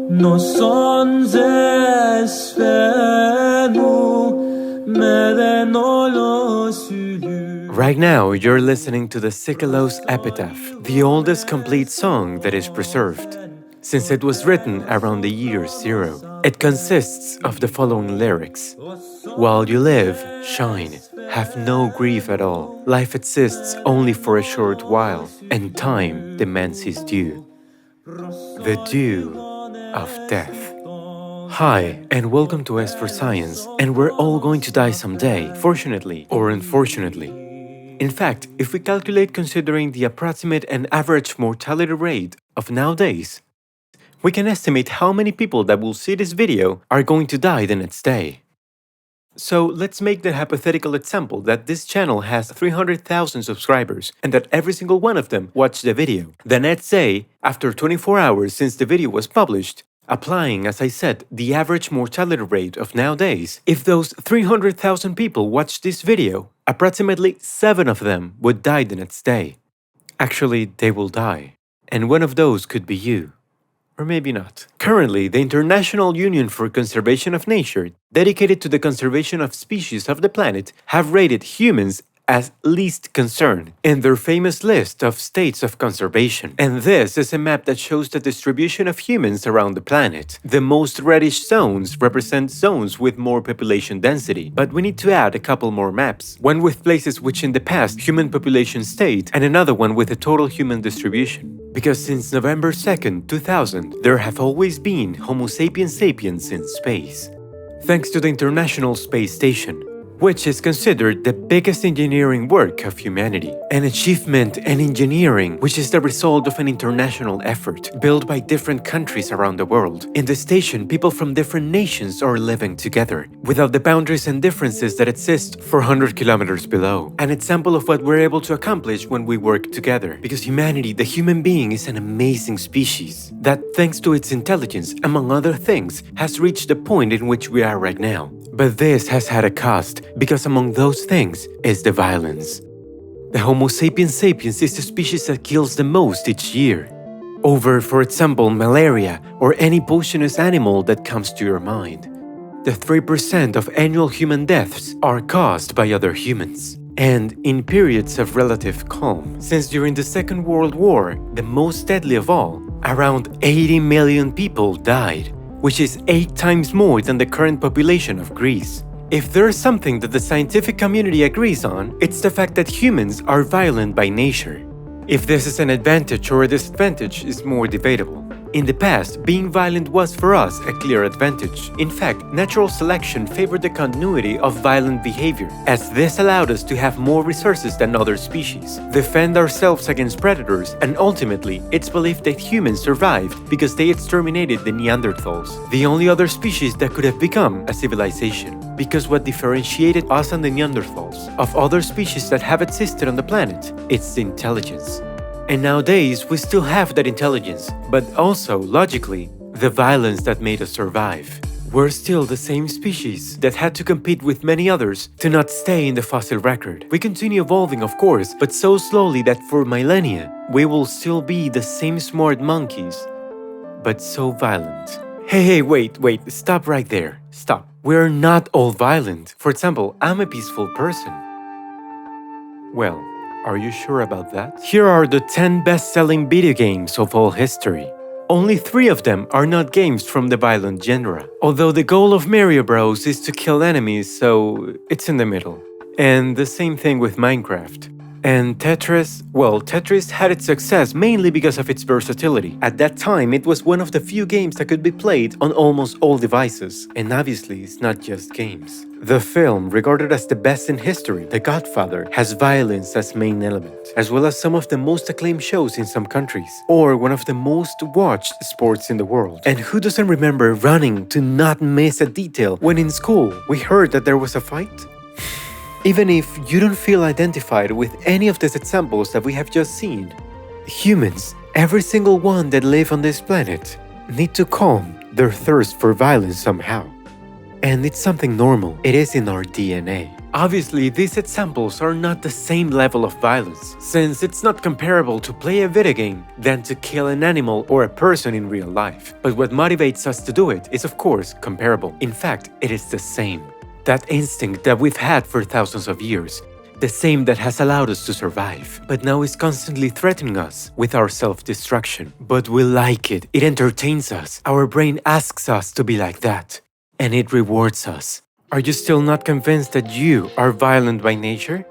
non desespero, me denolo sulu. Right now, you're listening to the Sikelos Epitaph, the oldest complete song that is preserved, since it was written around the year 0. It consists of the following lyrics. While you live, shine, have no grief at all. Life exists only for a short while, and time demands his due. The due of death. Hi, and welcome to S for Science, and we're all going to die someday, fortunately or unfortunately. In fact, if we calculate considering the approximate and average mortality rate of nowadays, we can estimate how many people that will see this video are going to die the next day. So let's make the hypothetical example that this channel has 300,000 subscribers and that every single one of them watched the video. The next day, after 24 hours since the video was published, applying, as I said, the average mortality rate of nowadays, if those 300,000 people watched this video, approximately 7 of them would die the next day. Actually, they will die. And one of those could be you. Or maybe not. Currently, the International Union for Conservation of Nature, dedicated to the conservation of species of the planet, have rated humans as least concern in their famous list of states of conservation. And this is a map that shows the distribution of humans around the planet. The most reddish zones represent zones with more population density, but we need to add a couple more maps. One with places which in the past human population stayed, and another one with a total human distribution. Because since November 2nd, 2000, there have always been Homo sapiens sapiens in space. Thanks to the International Space Station, which is considered the biggest engineering work of humanity. An achievement in engineering which is the result of an international effort built by different countries around the world. In the station, people from different nations are living together, without the boundaries and differences that exist 400 kilometers below. An example of what we're able to accomplish when we work together. Because humanity, the human being, is an amazing species that, thanks to its intelligence, among other things, has reached the point in which we are right now. But this has had a cost, because among those things is the violence. The Homo sapiens sapiens is the species that kills the most each year. Over, for example, malaria or any poisonous animal that comes to your mind. The 3% of annual human deaths are caused by other humans. And in periods of relative calm, since during the Second World War, the most deadly of all, around 80 million people died, which is 8 times more than the current population of Greece. If there is something that the scientific community agrees on, it's the fact that humans are violent by nature. If this is an advantage or a disadvantage is more debatable. In the past, being violent was for us a clear advantage. In fact, natural selection favored the continuity of violent behavior, as this allowed us to have more resources than other species, defend ourselves against predators, and ultimately, it's believed that humans survived because they exterminated the Neanderthals, the only other species that could have become a civilization. Because what differentiated us and the Neanderthals of other species that have existed on the planet, it's the intelligence. And nowadays, we still have that intelligence, but also, logically, the violence that made us survive. We're still the same species that had to compete with many others to not stay in the fossil record. We continue evolving, of course, but so slowly that for millennia, we will still be the same smart monkeys, but so violent. Hey, wait, stop right there. Stop. We're not all violent. For example, I'm a peaceful person. Well, are you sure about that? Here are the 10 best-selling video games of all history. Only 3 of them are not games from the violent genre, although the goal of Mario Bros is to kill enemies, so it's in the middle. And the same thing with Minecraft. And Tetris? Well, Tetris had its success mainly because of its versatility. At that time, it was one of the few games that could be played on almost all devices. And obviously, it's not just games. The film, regarded as the best in history, The Godfather, has violence as main element, as well as some of the most acclaimed shows in some countries, or one of the most watched sports in the world. And who doesn't remember running to not miss a detail when in school we heard that there was a fight? Even if you don't feel identified with any of these examples that we have just seen, humans, every single one that live on this planet, need to calm their thirst for violence somehow. And it's something normal. It is in our DNA. Obviously, these examples are not the same level of violence, since it's not comparable to play a video game than to kill an animal or a person in real life. But what motivates us to do it is of course comparable. In fact, it is the same. That instinct that we've had for thousands of years, the same that has allowed us to survive, but now is constantly threatening us with our self-destruction. But we like it, it entertains us, our brain asks us to be like that, and it rewards us. Are you still not convinced that you are violent by nature?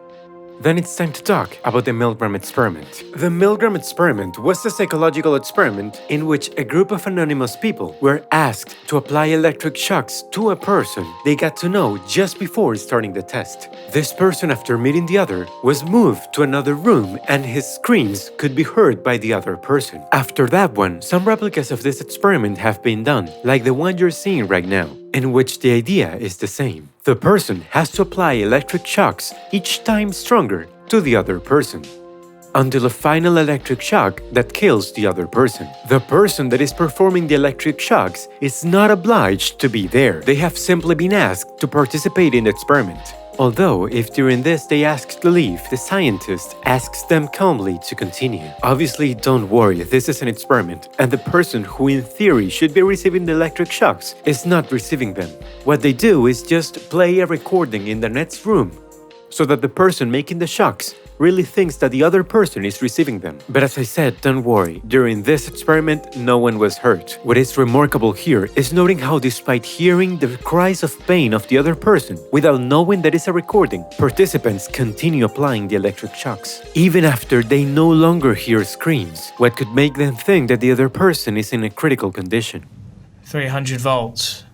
Then it's time to talk about the Milgram experiment. The Milgram experiment was a psychological experiment in which a group of anonymous people were asked to apply electric shocks to a person they got to know just before starting the test. This person, after meeting the other, was moved to another room and his screams could be heard by the other person. After that one, some replicas of this experiment have been done, like the one you're seeing right now, in which the idea is the same. The person has to apply electric shocks each time stronger to the other person, until a final electric shock that kills the other person. The person that is performing the electric shocks is not obliged to be there. They have simply been asked to participate in the experiment. Although, if during this they ask to leave, the scientist asks them calmly to continue. Obviously, don't worry, this is an experiment, and the person who in theory should be receiving the electric shocks is not receiving them. What they do is just play a recording in the next room, so that the person making the shocks really thinks that the other person is receiving them. But as I said, don't worry, during this experiment, no one was hurt. What is remarkable here is noting how despite hearing the cries of pain of the other person, without knowing that it's a recording, participants continue applying the electric shocks, even after they no longer hear screams, what could make them think that the other person is in a critical condition. 300 volts.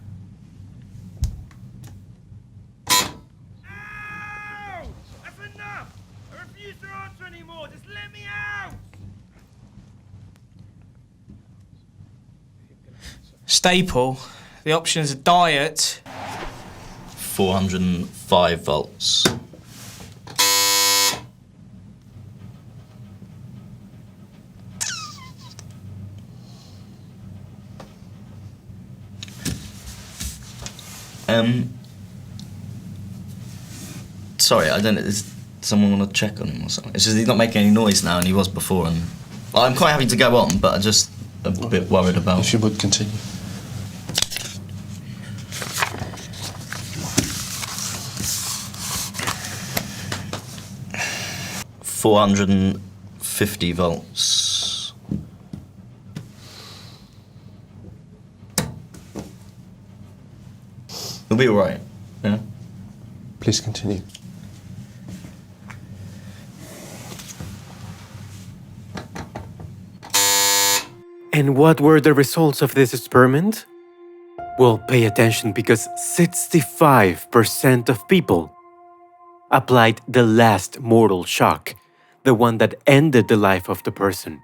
Staple. The options are diet. 405 volts. Sorry, I don't know. Is someone want to check on him or something? It's just he's not making any noise now, and he was before. And I'm quite happy to go on, but I just a bit worried about. If you would continue. 450 volts. It'll be alright, yeah? Please continue. And what were the results of this experiment? Well, pay attention because 65% of people applied the last mortal shock, the one that ended the life of the person.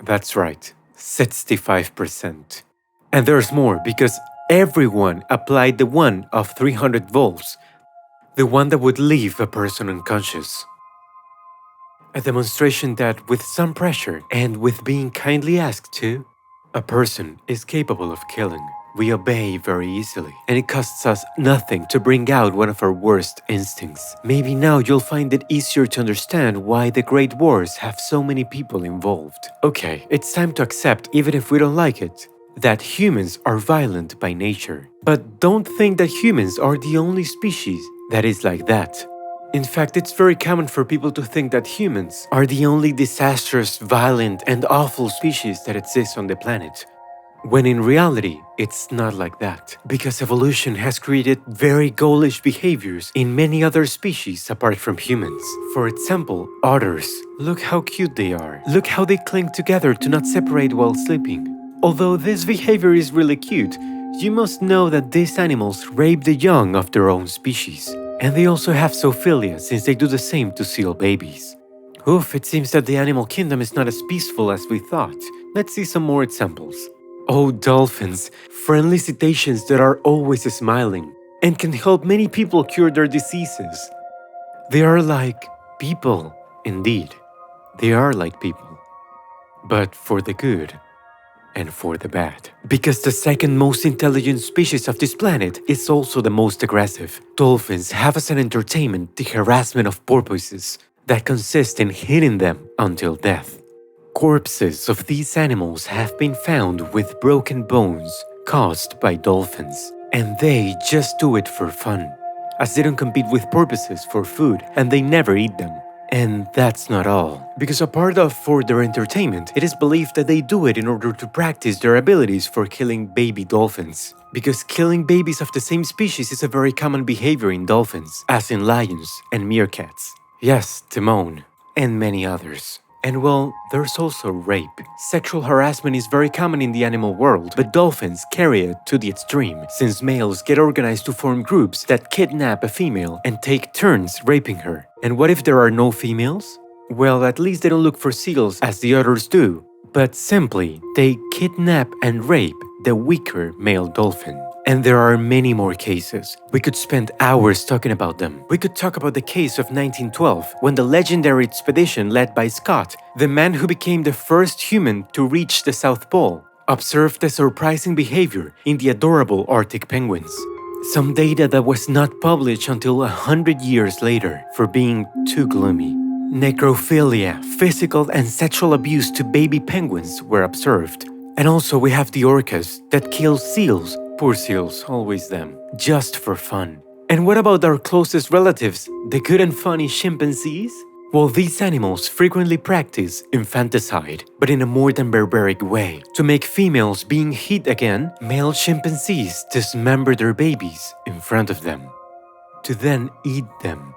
That's right, 65%. And there's more because everyone applied the one of 300 volts, the one that would leave a person unconscious. A demonstration that with some pressure and with being kindly asked to, a person is capable of killing. We obey very easily, and it costs us nothing to bring out one of our worst instincts. Maybe now you'll find it easier to understand why the Great Wars have so many people involved. Okay, it's time to accept, even if we don't like it, that humans are violent by nature. But don't think that humans are the only species that is like that. In fact, it's very common for people to think that humans are the only disastrous, violent, and awful species that exists on the planet. When in reality, it's not like that, because evolution has created very ghoulish behaviors in many other species apart from humans. For example, otters. Look how cute they are. Look how they cling together to not separate while sleeping. Although this behavior is really cute, you must know that these animals rape the young of their own species. And they also have zoophilia, since they do the same to seal babies. Oof, it seems that the animal kingdom is not as peaceful as we thought. Let's see some more examples. Oh, dolphins, friendly cetaceans that are always smiling and can help many people cure their diseases. They are like people, indeed. They are like people, but for the good. and for the bad. Because the second most intelligent species of this planet is also the most aggressive. Dolphins have as an entertainment the harassment of porpoises that consist in hitting them until death. Corpses of these animals have been found with broken bones caused by dolphins, and they just do it for fun, as they don't compete with porpoises for food and they never eat them. And that's not all, because apart of for their entertainment, it is believed that they do it in order to practice their abilities for killing baby dolphins. Because killing babies of the same species is a very common behavior in dolphins, as in lions and meerkats. Yes, Timon, and many others. And well, there's also rape. Sexual harassment is very common in the animal world, but dolphins carry it to the extreme, since males get organized to form groups that kidnap a female and take turns raping her. And what if there are no females? Well, at least they don't look for seals as the others do, but simply they kidnap and rape the weaker male dolphin. And there are many more cases. We could spend hours talking about them. We could talk about the case of 1912, when the legendary expedition led by Scott, the man who became the first human to reach the South Pole, observed a surprising behavior in the adorable Arctic penguins. Some data that was not published until 100 years later for being too gloomy. Necrophilia, physical and sexual abuse to baby penguins were observed. And also we have the orcas that kill seals. Poor seals, always them, just for fun. And what about our closest relatives, the good and funny chimpanzees? Well, these animals frequently practice infanticide, but in a more than barbaric way. To make females being hit again, male chimpanzees dismember their babies in front of them, to then eat them,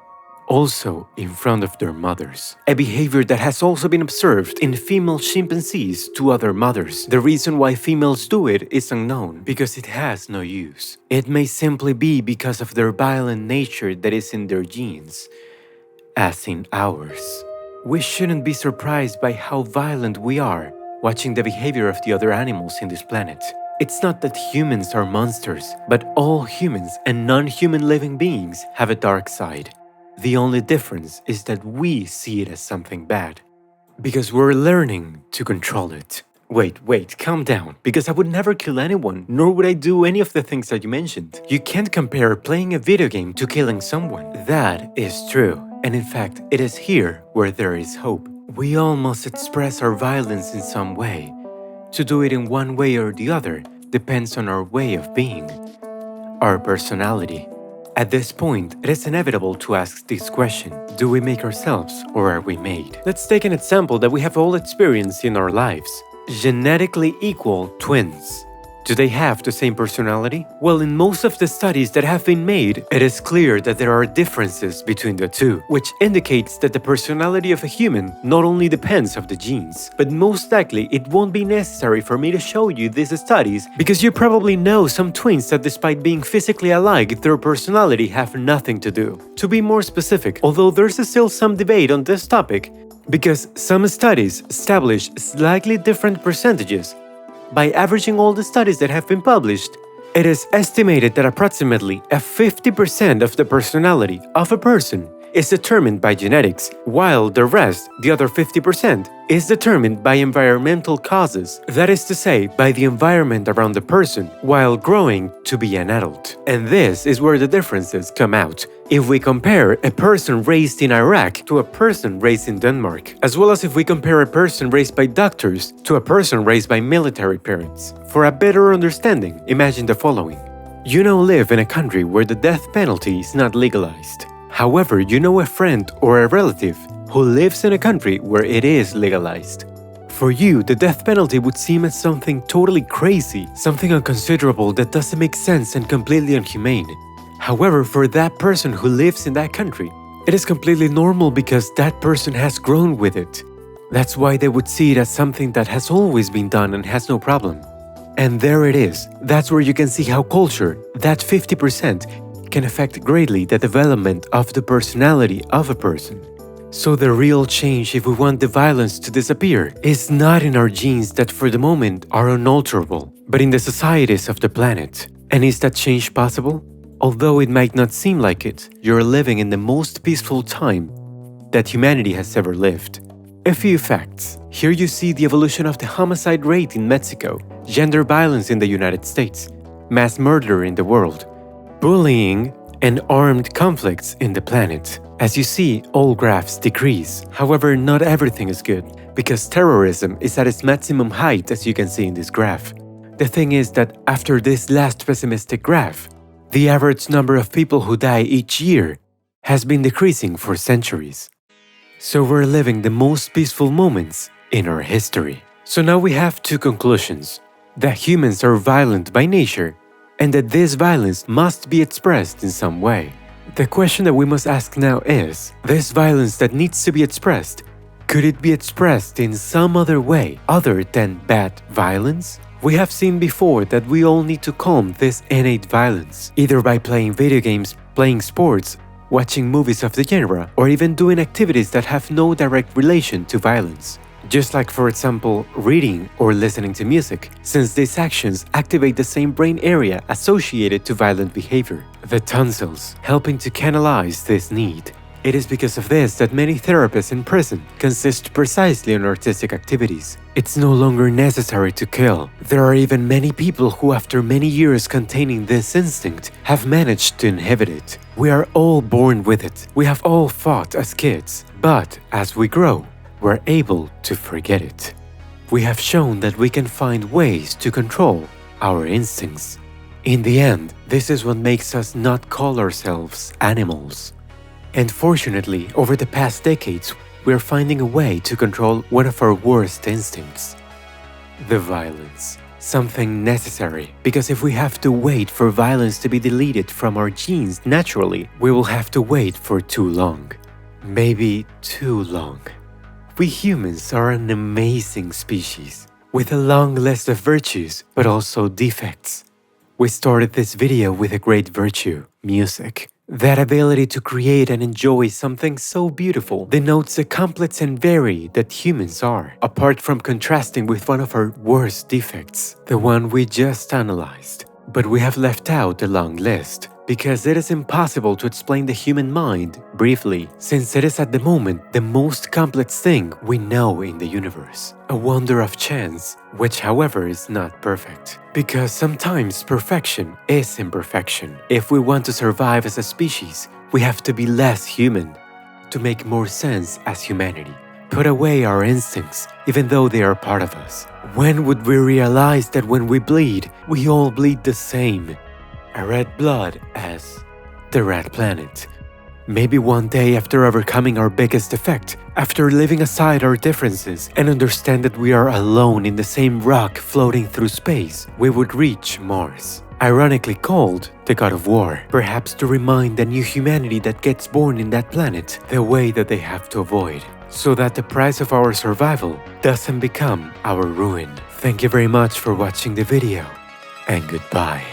also in front of their mothers. A behavior that has also been observed in female chimpanzees to other mothers. The reason why females do it is unknown, because it has no use. It may simply be because of their violent nature that is in their genes, as in ours. We shouldn't be surprised by how violent we are watching the behavior of the other animals in this planet. It's not that humans are monsters, but all humans and non-human living beings have a dark side. The only difference is that we see it as something bad, because we're learning to control it. Wait, calm down, because I would never kill anyone, nor would I do any of the things that you mentioned. You can't compare playing a video game to killing someone. That is true, and in fact, it is here where there is hope. We all must express our violence in some way. To do it in one way or the other depends on our way of being, our personality. At this point, it is inevitable to ask this question: do we make ourselves or are we made? Let's take an example that we have all experienced in our lives. Genetically equal twins. Do they have the same personality? Well, in most of the studies that have been made, it is clear that there are differences between the two, which indicates that the personality of a human not only depends on the genes, but most likely it won't be necessary for me to show you these studies, because you probably know some twins that despite being physically alike, their personality have nothing to do. To be more specific, although there's still some debate on this topic, because some studies establish slightly different percentages. By averaging all the studies that have been published, it is estimated that approximately 50% of the personality of a person is determined by genetics, while the rest, the other 50%, is determined by environmental causes. That is to say, by the environment around the person while growing to be an adult. And this is where the differences come out. If we compare a person raised in Iraq to a person raised in Denmark, as well as if we compare a person raised by doctors to a person raised by military parents. For a better understanding, imagine the following. You now live in a country where the death penalty is not legalized. However, you know a friend or a relative who lives in a country where it is legalized. For you, the death penalty would seem as something totally crazy, something inconsiderable that doesn't make sense and completely inhumane. However, for that person who lives in that country, it is completely normal because that person has grown with it. That's why they would see it as something that has always been done and has no problem. And there it is. That's where you can see how culture, that 50%, can affect greatly the development of the personality of a person. So the real change, if we want the violence to disappear, is not in our genes that for the moment are unalterable, but in the societies of the planet. And is that change possible? Although it might not seem like it, you're living in the most peaceful time that humanity has ever lived. A few facts. Here you see the evolution of the homicide rate in Mexico, gender violence in the United States, mass murder in the world, bullying, and armed conflicts in the planet. As you see, all graphs decrease. However, not everything is good, because terrorism is at its maximum height, as you can see in this graph. The thing is that after this last pessimistic graph, the average number of people who die each year has been decreasing for centuries. So we're living the most peaceful moments in our history. So now we have two conclusions: that humans are violent by nature, and that this violence must be expressed in some way. The question that we must ask now is, this violence that needs to be expressed, could it be expressed in some other way other than bad violence? We have seen before that we all need to calm this innate violence, either by playing video games, playing sports, watching movies of the genre, or even doing activities that have no direct relation to violence. Just like, for example, reading or listening to music, since these actions activate the same brain area associated to violent behavior, the tonsils, helping to canalize this need. It is because of this that many therapists in prison consist precisely on artistic activities. It's no longer necessary to kill. There are even many people who, after many years containing this instinct, have managed to inhibit it. We are all born with it. We have all fought as kids, but as we grow, we're able to forget it. We have shown that we can find ways to control our instincts. In the end, this is what makes us not call ourselves animals. And fortunately, over the past decades, we are finding a way to control one of our worst instincts: the violence. Something necessary, because if we have to wait for violence to be deleted from our genes naturally, we will have to wait for too long. Maybe too long. We humans are an amazing species, with a long list of virtues, but also defects. We started this video with a great virtue: music. That ability to create and enjoy something so beautiful denotes the complex and varied that humans are, apart from contrasting with one of our worst defects, the one we just analyzed. But we have left out a long list, because it is impossible to explain the human mind briefly, since it is at the moment the most complex thing we know in the universe. A wonder of chance, which however is not perfect. Because sometimes perfection is imperfection. If we want to survive as a species, we have to be less human, to make more sense as humanity. Put away our instincts, even though they are part of us. When would we realize that when we bleed, we all bleed the same? A red blood as the red planet. Maybe one day, after overcoming our biggest defect, after leaving aside our differences and understand that we are alone in the same rock floating through space, we would reach Mars. Ironically called the god of war, perhaps to remind the new humanity that gets born in that planet the way that they have to avoid, so that the price of our survival doesn't become our ruin. Thank you very much for watching the video, and goodbye.